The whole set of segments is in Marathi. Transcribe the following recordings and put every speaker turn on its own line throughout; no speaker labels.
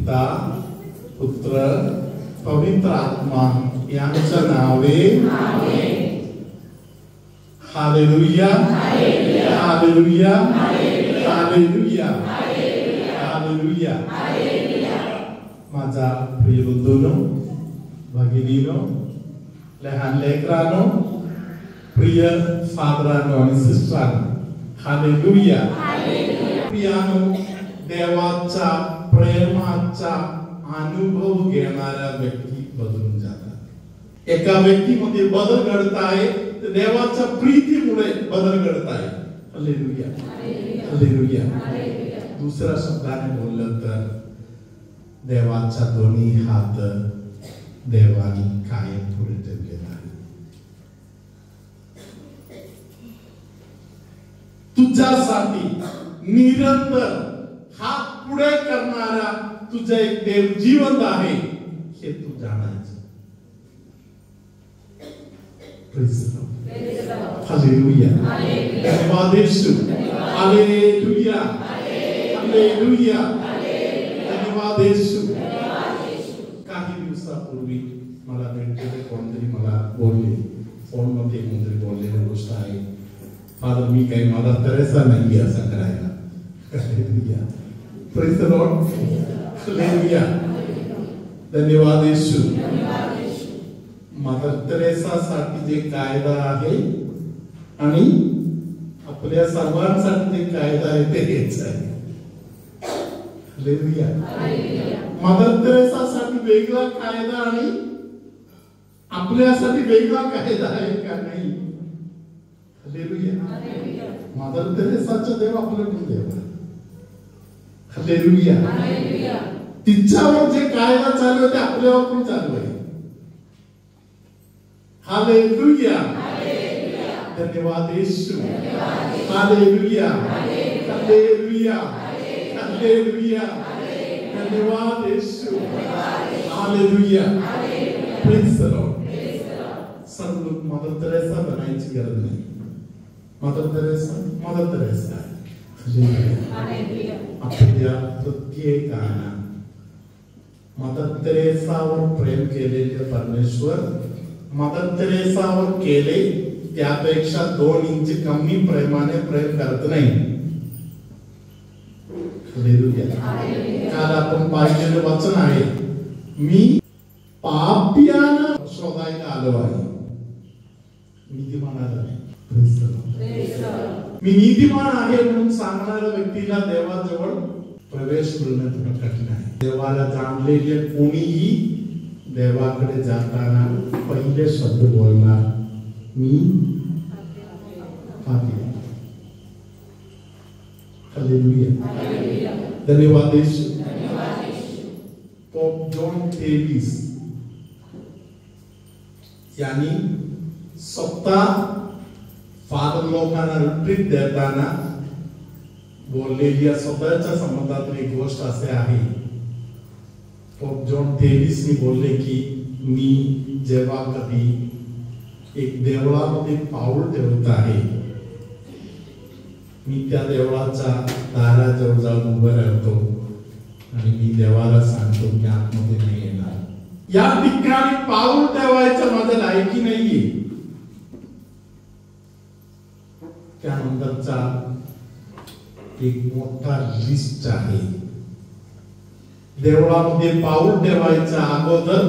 पिता पुत्र पवित्र आत्मा यांच्या नावे हालेलुया हालेलुया हालेलुया हालेलुया. माझा प्रिय बंधूंनो भगिनीनो लहान लेकरांनो प्रिय फादरांनो आणि सिस्टरांनो हालेलुया. प्रियानो देवाचा प्रेमाचा अनुभव घेणाऱ्या व्यक्ती बदलून जातात. एका व्यक्तीमध्ये बदल घडत आहे देवाच्या प्रीतीमुळे बदल घडत आहे. Hallelujah hallelujah. दुसऱ्या शब्दाने बोललं तर देवाचा दोन्ही हात देवाने कायम पुढे ठेवलेला आहे. तुझ्यासाठी निरंतर हात पुढे करणारा तुझा एक देव जिवंत आहे हे तू जाणायचं. हालेलुया धन्यवाद येशू. हालेलुया हालेलुया धन्यवाद येशू. काही दिवसापूर्वी मला भेटलेले कोणतरी मला बोलले फोन मध्ये कोणतरी बोललेली गोष्ट आहे. फादर मी काही मदर तेरेसा नाही असं करायला. Hallelujah praise the Lord. Hallelujah धन्यवाद येशू. मदर तेरेसा साठी जे कायदा आहे आणि आपल्या सर्वांसाठी जे कायदा आहे ते हेच आहे. हालेलुया. मदर तेरेसा साठी वेगळा कायदा आणि आपल्यासाठी वेगळा कायदा आहे का नाही? हालेलुया. मदर तेरेसाचा देव आपल्याकडून देव आहे. हालेलुया. तिच्यावर जे कायदा चालू आहे ते आपल्यावर पण चालू आहे. हालेलुया धन्यवाद येशू. हालेलुया हालेलुया हालेलुया धन्यवाद येशू. Hallelujah praise the Lord. सर्व लोक मदर तेरेसा बनायची गरज नाही. मदर तेरेसा आपल्या प्रत्येकाना मदर तेरेसावर प्रेम केलेले परमेश्वर मदर तेरेसावर केले त्यापेक्षा 2 इंच कमी प्रेमाने प्रेम करत नाही. काल आपण पाहिलेलं वचन आहे मी पाप्याला शोधायला आलो आहे. नीतिमानाला नाही. मी नीतिमान आहे म्हणून सांगणाऱ्या व्यक्तीला देवाजवळ प्रवेश करणं थोडं कठीण आहे. देवाला जाणलेले कोणीही देवाकडे जाताना पहिले शब्द बोलणार मी पापी आहे. हालेलुया धन्यवाद येशू. पोप जॉन 23 यांनी स्वतः फादर लोकांना रिट्रीट देताना बोललेली स्वतःच्या संबंधात एक गोष्ट असे आहे. पोप जॉन 23 ने बोलले की मी जेव्हा कधी एक देवळामध्ये पाऊल ठेवत आहे मी त्या देवळाच्या दाराजवळ जाऊन उभं राहतो आणि मी देवाला सांगतो की आतमध्ये नाही येणार. या ठिकाणी पाऊल ठेवायचं माझं लायकी नाहीये. त्यानंतरचा एक मोठा लिस्ट आहे. देवळामध्ये पाऊल ठेवायच्या अगोदर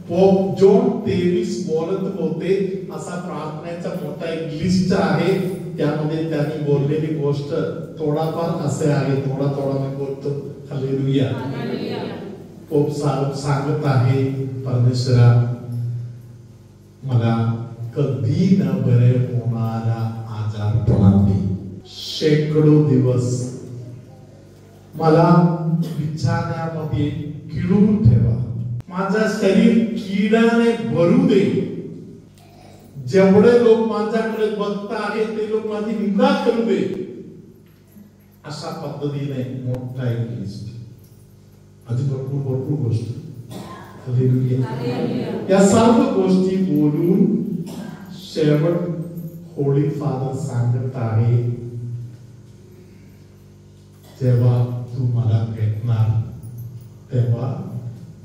पोप जॉन 23 बोलत होते असा प्रार्थनेचा मोठा एक लिस्ट आहे. त्यामध्ये त्यांनी बोललेली गोष्ट थोडाफार असे आहे. थोडा मी बोलतो. हालेलुया. पोप सांगत आहे परमेश्वरा मला कधी न बरे होणारा आजारपणाने शेकडो दिवस मला बिछाण्यामध्ये किडून ठेवा. माझा शरीर किडाने भरू दे. जेवढे लोक माझ्याकडे बघता आहेत ते लोक माझी निंदा करू दे. अशा पद्धतीने मोठा एक लिस्ट. अजून भरपूर गोष्टी. या सर्व गोष्टी बोलून शेवट होली फादर सांगत आहे जेव्हा तू मला भेटणार तेव्हा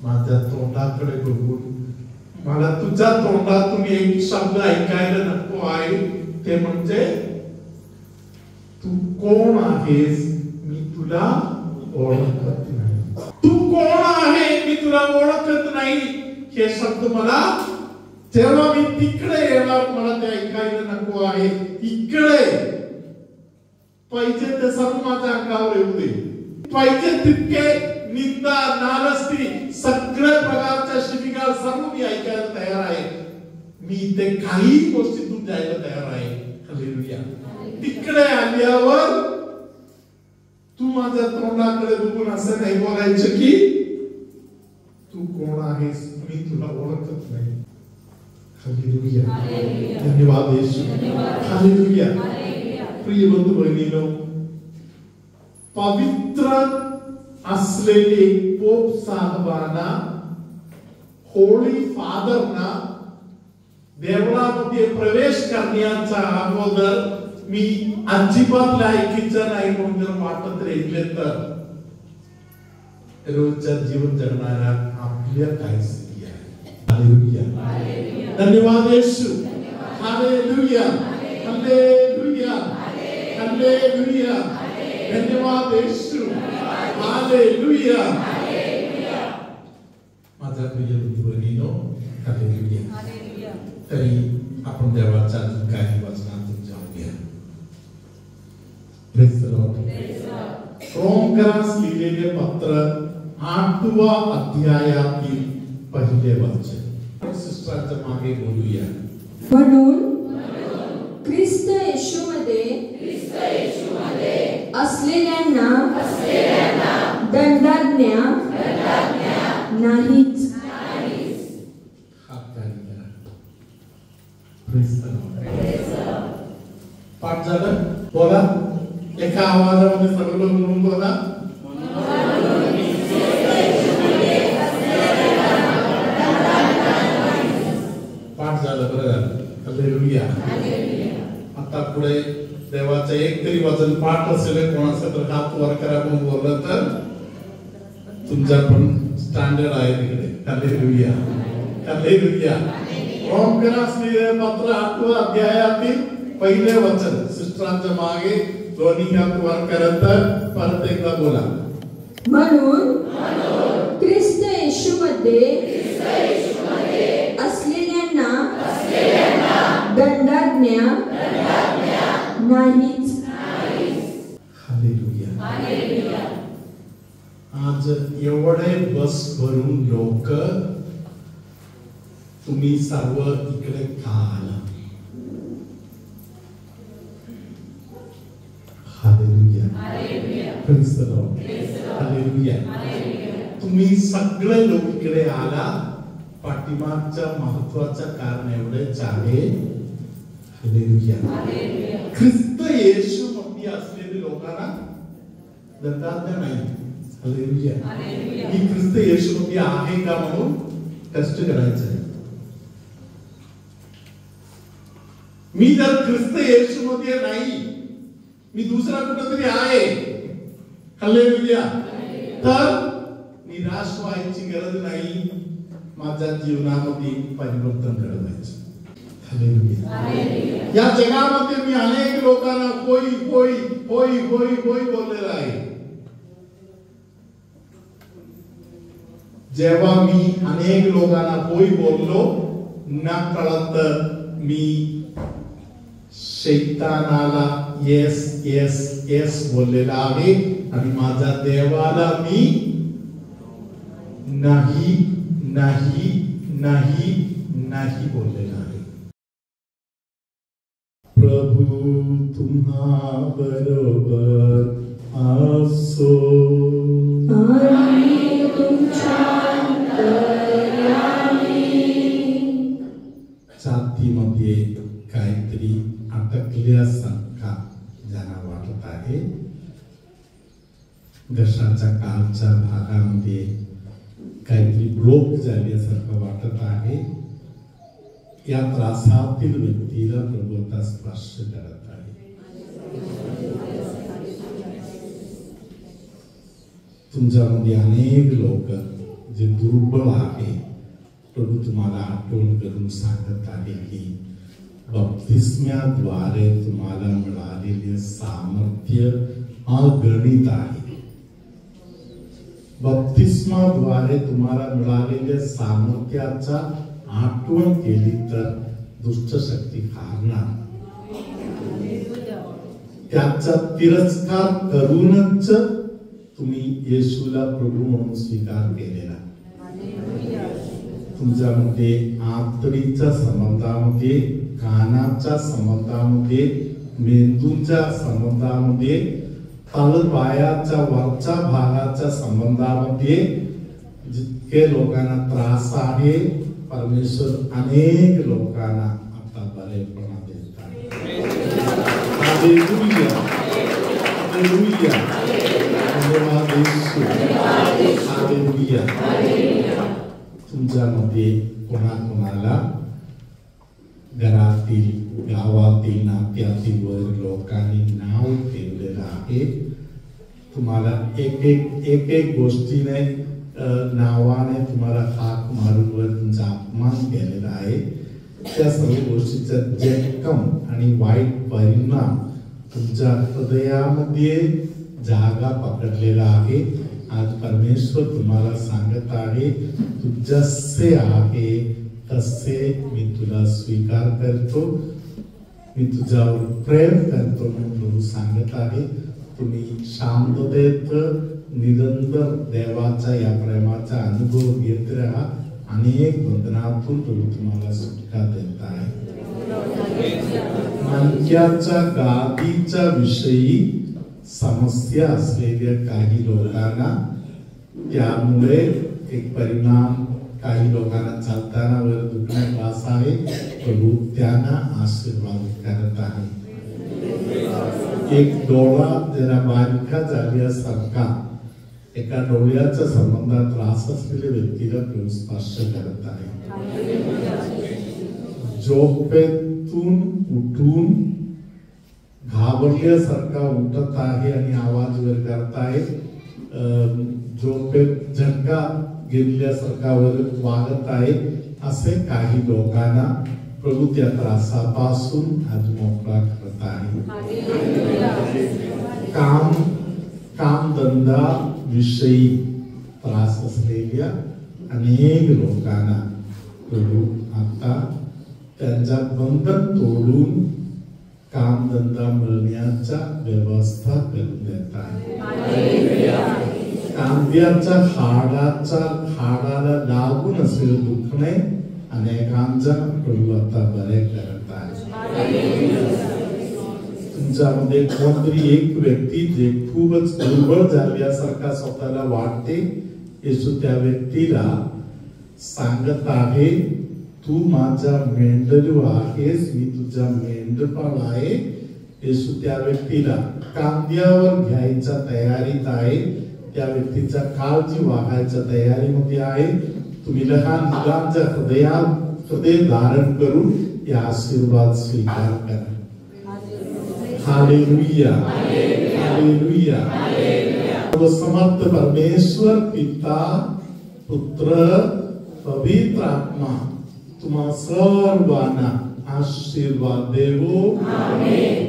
माझ्या तोंडाकडे बघून मला तुझ्या तोंडातून एक शब्द ऐकायला नको आहे, ते म्हणजे तू कोण आहेस मी तुला ओळखत नाही. तू कोण आहे मी तुला ओळखत नाही हे शब्द मला तेव्हा मी तिकडे येणार, मला ते ऐकायला नको आहे. इकडे पाहिजे ते सर्व माझ्या अंगावर येऊ दे, पाहिजे तितके निंदा नालस्ती सगळ्या प्रकारच्या शिबिका सर्व मी ऐकायला तयार आहे. मी ते काही गोष्टीतून जायला तयार आहे. हालेलुया. तिकडे आल्यावर तू माझ्या तोंडाकडे बघून असं नाही बोलायचं की तू कोण आहेस मी तुला ओळखत नाही. हालेलुया. धन्यवाद येशू. हालेलुया. प्रिय बंधू भगिनीनो, पवित्र असलेले पोप साहेबांना, होळी फादरना देवळामध्ये प्रवेश करण्याच्या अगोदर मी अजिबात लायकीचं नाही म्हणून जर वाटत राहिले तर रोजच्या जीवन जगणाऱ्या आपल्या काय स्थिती आहे. हालेलुया. धन्यवाद येशू. हालेलुया. हालेलुया. हालेलुया. धन्यवाद येशू. हालेलुया. माझा प्रिय बंधू-भगिनीनो, हालेलुया. तरी आपण देवाच्या काही वचनातून जाऊया. Praise the Lord. रोमकरास लिहिलेले पत्र 8व्या अध्यायातील पहिले वचन सिस्टरच्या मागे बोलूया.
म्हणून ख्रिस्त येशूमध्ये असलेल्यांना दंडाज्ञा नाहीच.
पाठ झालं. बोला एका आवाजामध्ये सगळं लोक म्हणून बोला. पाठ झालं. बरं झालं. हालेलुया. आता पुढे देवाचं एक तरी वचन पाठ असेल कोणाचं तर हात वर करा म्हणून बोललं तर तुमचा पण स्टँडर्ड आहे तिकडे. हालेलुया. हालेलुया. रोमकरास लिहिलेले पत्र 8व्या अध्यायातील पहिले वचन सिस्टरांच्या मागे दोन्ही हात वर करत परत एकदा बोला.
म्हणून ख्रिस्त येशूमध्ये असलेल्यांना दंडाज्ञा नाहीच.
हालेलुया. आज एवढे बस भरून लोक तुम्ही सर्व इकडे का आला? Hallelujah. Praise the Lord. Hallelujah. तुम्ही सगळे लोक इकडे आला पाठीमागचं महत्वाचं कारण एवढेच आहे. हालेलुया. ख्रिस्त येशू मध्ये असलेले लोकांना दंडाज्ञा नाही. हालेलुया. मी ख्रिस्त येशू मध्ये आहे का म्हणून टेस्ट करायचं. मी जर ख्रिस्त येशू मध्ये नाही, मी दुसरा कुठेतरी आहे, हालेलुया, तर निराश व्हायची गरज नाही. माझ्या जीवनामध्ये परिवर्तन घडवायचं. हालेलुया. या जगामध्ये मी अनेक लोकांना होय होय होय होय होय बोललेला आहे. जेव्हा मी अनेक लोकांना होय बोललो न कळत मी शैतानाला येस येस येस बोललेला आहे आणि माझ्या देवाला मी नाही नाही नाही नाही बोललेला आहे. प्रभु तुम्हा बरोबर असो. छातीमध्ये काहीतरी अटकल्यासारखा ज्यांना वाटत आहे, घशाच्या कालच्या भागामध्ये काहीतरी ब्लॉक झाल्यासारखं वाटत आहे, या त्रासातील व्यक्तीला प्रभू आता स्पर्श करत आहे. तुमच्यामध्ये अनेक लोक जे दुर्बळ आहे, प्रभू तुम्हाला आठवण करून सांगत आहे की बप्तिस्म्याद्वारे तुम्हाला मिळालेले सामर्थ्य अगणित आहे. बप्तिस्माद्वारे तुम्हाला मिळालेल्या सामर्थ्याचा आठवण केली तर दुष्ट शक्ती हारणार. त्याचा तिरस्कार करूनच तुम्ही येशूला प्रभू म्हणून स्वीकार केलेला. तुमच्यामध्ये आतडीच्या संबंधामध्ये, कानाच्या संबंधामध्ये, मेंदूच्या संबंधामध्ये, तळपायाच्या वरच्या भागाच्या संबंधामध्ये जितके लोकांना त्रास आहे, परमेश्वर अनेक लोकांना आता बरेपणा देतात. हालेलुया, हालेलुया, धन्यवाद येशू, हालेलुया. तुमच्यामध्ये कोणाकोणाला घरातील, गावातील, नात्यातील लोकांनी नाव ठेवलेलं आहे, तुम्हाला एक एक गोष्टीने नावाने तुम्हाला हाक मारून वर तुमचा अपमान केलेला आहे, त्या सर्व गोष्टीचा जखम आणि वाईट परिणाम तुमच्या हृदयामध्ये जागा पकडलेला आहे. आज परमेश्वर तुम्हाला सांगत आहे, तू जसे आहे तसे मी तुला स्वीकार करतो, मी तुझ्यावर प्रेम करतो म्हणून प्रभू सांगत आहे. तुम्ही शांततेत निरंतर देवाचा या प्रेमाचा अनुभव घेत राहा. अनेक बंधनातून प्रभू तुम्हाला सुटका देत आहे. मणक्याच्या गादीच्या विषयी समस्या असलेल्या काही लोकांना त्यामुळे एक परिणाम, काही लोकांना चालताना वर दुखणे त्रास आहे, प्रभू त्यांना आशीर्वाद करत आहे. एक डोळा जरा बारका झाल्यासारखा, एका डोळ्याच्या संबंधात त्रास असलेल्या व्यक्तीला प्रभू स्पर्श करत आहे. झोपेतून उठून घाबरल्यासारखा उठत आहे आणि आवाज वर करत आहे, झोपेत झटका घेतल्यासारखा वर वागत आहे, असे काही लोकांना प्रभू त्या त्रासापासून आज मोकळा करत आहे. कामधंदा विषयी त्रास असलेल्या अनेक लोकांना प्रभू आता त्यांचा बंधन तोडून कामधंदा मिळण्याचा व्यवस्था करून देत आहे. कांद्याच्या हाडाला लागून असेल दुखणे अनेकांचा प्रभू आता बरे करत आहे. तुमच्यामध्ये कोणतरी एक व्यक्ती जे खूपच दुर्बळ झाल्यासारखा स्वतःला वाटते, येशू त्या व्यक्तीला सांगत आहे, तू माझा मेंढरू आहेस, मी तुझा मेंढपाळ आहे. येशू त्या व्यक्तीला कांद्यावर घ्यायच्या तयारीत आहे, त्या व्यक्तीचा काळजी वागायच्या तयारीमध्ये आहे. तुम्ही लहान मुलांच्या हृदय धारण करून या आशीर्वाद स्वीकार करा. Hallelujah, hallelujah. समर्थ परमेश्वर पिता, पुत्र, पवित्र आत्मा तुम्हा सर्वांना आशीर्वाद देवो. आमेन.